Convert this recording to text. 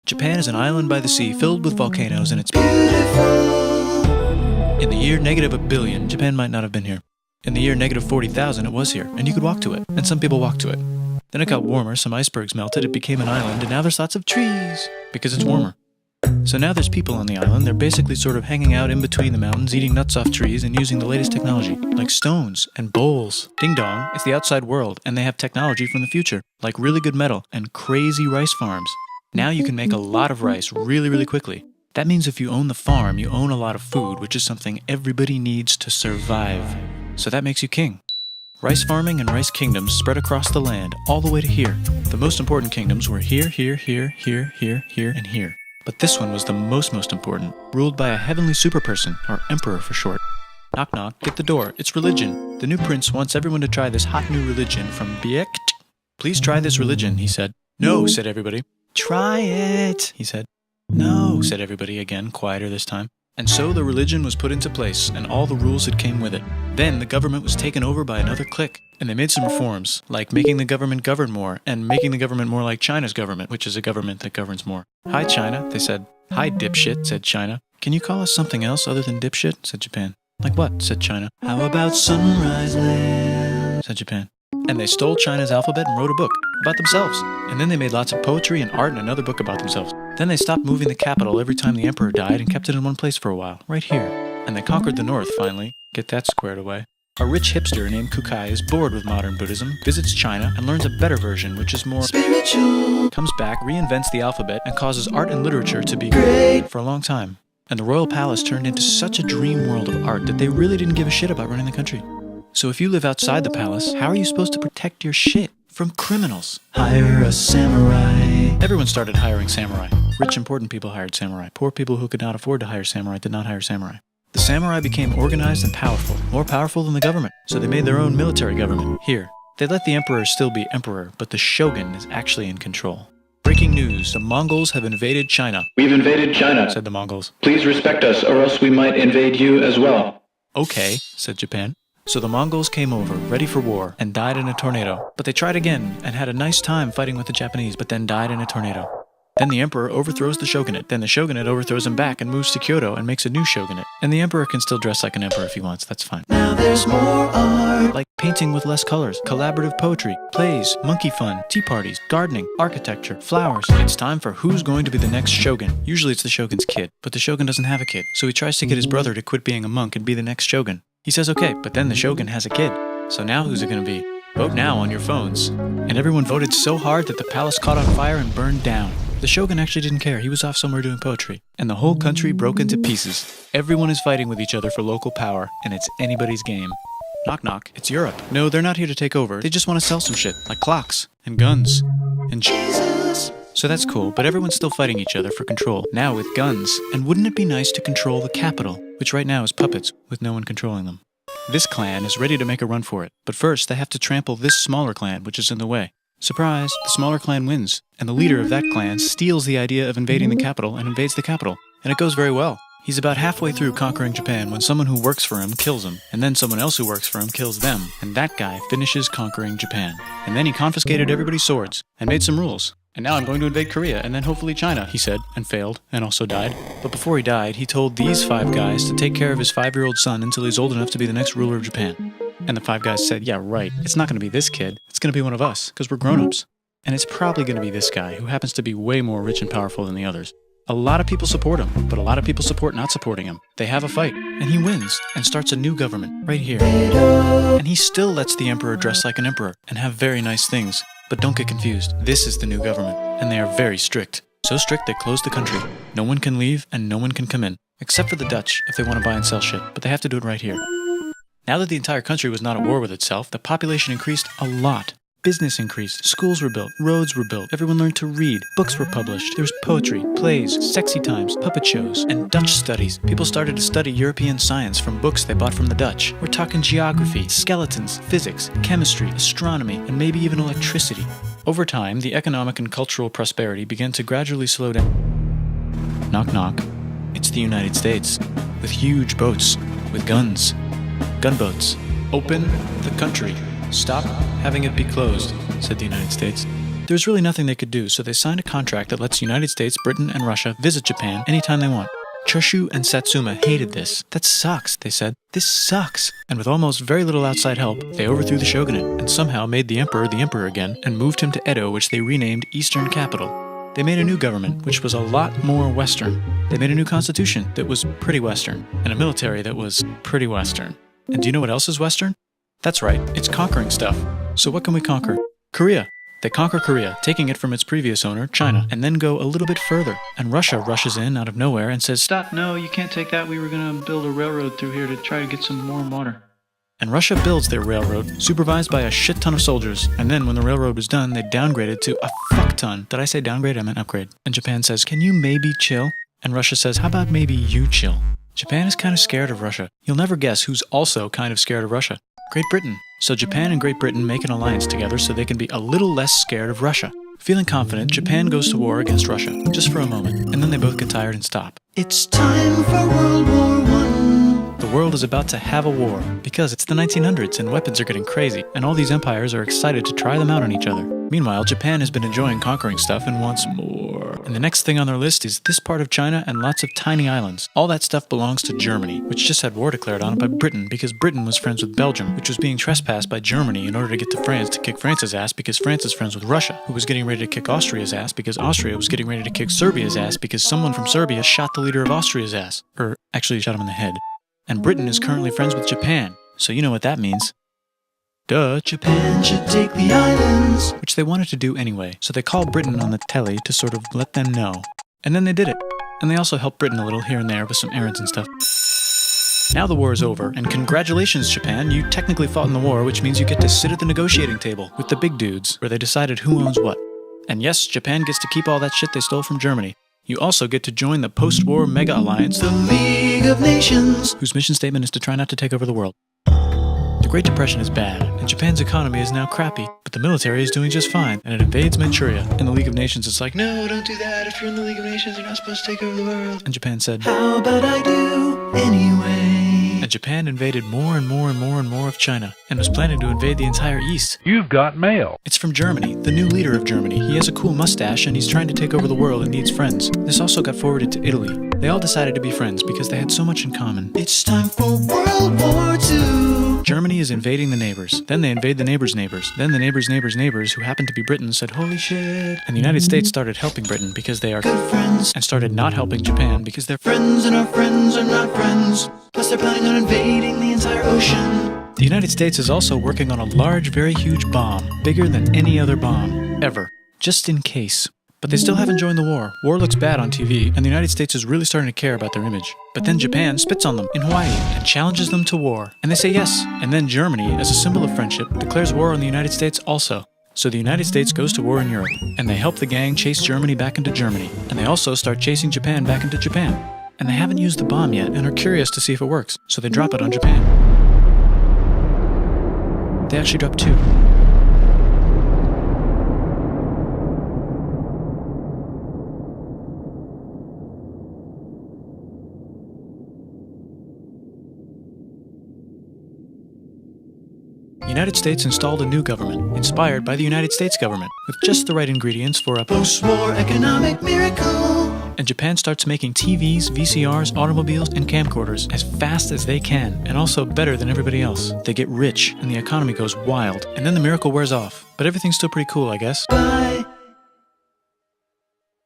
Japan is an island by the sea filled with volcanoes and it's beautiful. In the year negative a billion, Japan might not have been here. In the year negative 40,000, it was here, and you could walk to it, and some people walked to it. Then it got warmer, some icebergs melted, it became an island, and now there's lots of trees, because it's warmer. So now there's people on the island, they're basically sort of hanging out in between the mountains, eating nuts off trees, and using the latest technology, like stones and bowls. Ding dong, it's the outside world, and they have technology from the future, like really good metal and crazy rice farms. Now you can make a lot of rice really, really quickly. That means if you own the farm, you own a lot of food, which is something everybody needs to survive. So that makes you king. Rice farming and rice kingdoms spread across the land, all the way to here. The most important kingdoms were here, here, here, here, here, here, and here. But this one was the most important, ruled by a heavenly superperson, or emperor for short. Knock knock, get the door, it's religion. The new prince wants everyone to try this hot new religion from Biekt. Please try this religion, he said. No, said everybody. Try it, he said. No, said everybody again, quieter this time. And so the religion was put into place, and all the rules that came with it. Then the government was taken over by another clique, and they made some reforms, like making the government govern more, and making the government more like China's government, which is a government that governs more. Hi, China, they said. Hi, dipshit, said China. Can you call us something else other than dipshit, said Japan. Like what, said China. How about Sunrise Land, said Japan. And they stole China's alphabet and wrote a book about themselves. And then they made lots of poetry and art and another book about themselves. Then they stopped moving the capital every time the emperor died and kept it in one place for a while, right here. And they conquered the north finally. Get that squared away. A rich hipster named Kukai is bored with modern Buddhism, visits China, and learns a better version, which is more spiritual. Comes back, reinvents the alphabet, and causes art and literature to be great for a long time. And the royal palace turned into such a dream world of art that they really didn't give a shit about running the country. So if you live outside the palace, how are you supposed to protect your shit from criminals? Hire a samurai. Everyone started hiring samurai. Rich, important people hired samurai. Poor people who could not afford to hire samurai did not hire samurai. The samurai became organized and powerful, more powerful than the government. So they made their own military government, here. They let the emperor still be emperor, but the shogun is actually in control. Breaking news, the Mongols have invaded China. We've invaded China, said the Mongols. Please respect us, or else we might invade you as well. Okay, said Japan. So the Mongols came over, ready for war, and died in a tornado. But they tried again, and had a nice time fighting with the Japanese, but then died in a tornado. Then the emperor overthrows the shogunate. Then the shogunate overthrows him back and moves to Kyoto and makes a new shogunate. And the emperor can still dress like an emperor if he wants, that's fine. Now there's more art. Like painting with less colors, collaborative poetry, plays, monkey fun, tea parties, gardening, architecture, flowers. It's time for who's going to be the next shogun. Usually it's the shogun's kid, but the shogun doesn't have a kid. So he tries to get his brother to quit being a monk and be the next shogun. He says okay, but then the shogun has a kid. So now who's it going to be? Vote now on your phones. And everyone voted so hard that the palace caught on fire and burned down. The shogun actually didn't care. He was off somewhere doing poetry. And the whole country broke into pieces. Everyone is fighting with each other for local power, and it's anybody's game. Knock knock, it's Europe. No, they're not here to take over. They just want to sell some shit, like clocks, and guns, and Jesus. So that's cool, but everyone's still fighting each other for control, now with guns. And wouldn't it be nice to control the capital, which right now is puppets, with no one controlling them? This clan is ready to make a run for it, but first they have to trample this smaller clan, which is in the way. Surprise, the smaller clan wins, and the leader of that clan steals the idea of invading the capital and invades the capital, and it goes very well. He's about halfway through conquering Japan when someone who works for him kills him, and then someone else who works for him kills them, and that guy finishes conquering Japan. And then he confiscated everybody's swords, and made some rules. And now I'm going to invade Korea, and then hopefully China, he said, and failed, and also died. But before he died, he told these 5 guys to take care of his 5-year-old son until he's old enough to be the next ruler of Japan. And the 5 guys said, yeah, right, it's not going to be this kid, it's going to be one of us, because we're grown-ups. And it's probably going to be this guy, who happens to be way more rich and powerful than the others. A lot of people support him, but a lot of people support not supporting him. They have a fight, and he wins, and starts a new government, right here. And he still lets the emperor dress like an emperor, and have very nice things. But don't get confused, this is the new government, and they are very strict. So strict they closed the country. No one can leave, and no one can come in. Except for the Dutch, if they want to buy and sell shit, but they have to do it right here. Now that the entire country was not at war with itself, the population increased a lot. Business increased, schools were built, roads were built, everyone learned to read, books were published, there was poetry, plays, sexy times, puppet shows, and Dutch studies. People started to study European science from books they bought from the Dutch. We're talking geography, skeletons, physics, chemistry, astronomy, and maybe even electricity. Over time, the economic and cultural prosperity began to gradually slow down. Knock knock. It's the United States, with huge boats, with guns. Gunboats. Open the country. Stop having it be closed, said the United States. There's really nothing they could do, so they signed a contract that lets the United States, Britain, and Russia visit Japan anytime they want. Choshu and Satsuma hated this. That sucks, they said. This sucks. And with almost very little outside help, they overthrew the shogunate and somehow made the emperor again and moved him to Edo, which they renamed Eastern Capital. They made a new government, which was a lot more Western. They made a new constitution that was pretty Western, and a military that was pretty Western. And do you know what else is Western? That's right, it's conquering stuff. So what can we conquer? Korea. They conquer Korea, taking it from its previous owner, China, and then go a little bit further. And Russia rushes in out of nowhere and says, "Stop, no, you can't take that. We were going to build a railroad through here to try to get some warm water." And Russia builds their railroad, supervised by a shit ton of soldiers. And then when the railroad was done, they downgraded to a fuck ton. Did I say downgrade? I meant upgrade. And Japan says, "Can you maybe chill?" And Russia says, "How about maybe you chill?" Japan is kind of scared of Russia. You'll never guess who's also kind of scared of Russia. Great Britain. So Japan and Great Britain make an alliance together so they can be a little less scared of Russia. Feeling confident, Japan goes to war against Russia, just for a moment, and then they both get tired and stop. It's time for World War I. The world is about to have a war, because it's the 1900s and weapons are getting crazy, and all these empires are excited to try them out on each other. Meanwhile, Japan has been enjoying conquering stuff and wants more. And the next thing on their list is this part of China and lots of tiny islands. All that stuff belongs to Germany, which just had war declared on it by Britain because Britain was friends with Belgium, which was being trespassed by Germany in order to get to France to kick France's ass because France is friends with Russia, who was getting ready to kick Austria's ass because Austria was getting ready to kick Serbia's ass because someone from Serbia shot the leader of Austria's ass. Or actually shot him in the head. And Britain is currently friends with Japan, so you know what that means. Duh, Japan should take the islands. Which they wanted to do anyway, so they called Britain on the telly to sort of let them know. And then they did it. And they also helped Britain a little here and there with some errands and stuff. Now the war is over, and congratulations, Japan, you technically fought in the war, which means you get to sit at the negotiating table with the big dudes, where they decided who owns what. And yes, Japan gets to keep all that shit they stole from Germany. You also get to join the post-war mega alliance, the League of Nations, whose mission statement is to try not to take over the world. The Great Depression is bad, and Japan's economy is now crappy, but the military is doing just fine, and it invades Manchuria. In the League of Nations, it's like, no, don't do that. If you're in the League of Nations, you're not supposed to take over the world. And Japan said, how about I do anyway? And Japan invaded more and more and more and more of China, and was planning to invade the entire East. You've got mail. It's from Germany, the new leader of Germany. He has a cool mustache, and he's trying to take over the world and needs friends. This also got forwarded to Italy. They all decided to be friends because they had so much in common. It's time for World War II. Germany is invading the neighbors. Then they invade the neighbors' neighbors. Then the neighbors' neighbors' neighbors, who happened to be Britain, said, holy shit. And the United States started helping Britain because they are good friends, and started not helping Japan because they're friends and our friends are not friends. Plus they're planning on invading the entire ocean. The United States is also working on a large, very huge bomb, bigger than any other bomb, ever, just in case. But they still haven't joined the war. War looks bad on TV, and the United States is really starting to care about their image. But then Japan spits on them in Hawaii and challenges them to war. And they say yes. And then Germany, as a symbol of friendship, declares war on the United States also. So the United States goes to war in Europe, and they help the gang chase Germany back into Germany. And they also start chasing Japan back into Japan. And they haven't used the bomb yet, and are curious to see if it works. So they drop it on Japan. They actually drop two. The United States installed a new government, inspired by the United States government, with just the right ingredients for a post-war economic miracle. And Japan starts making TVs, VCRs, automobiles, and camcorders as fast as they can, and also better than everybody else. They get rich, and the economy goes wild, and then the miracle wears off. But everything's still pretty cool, I guess. By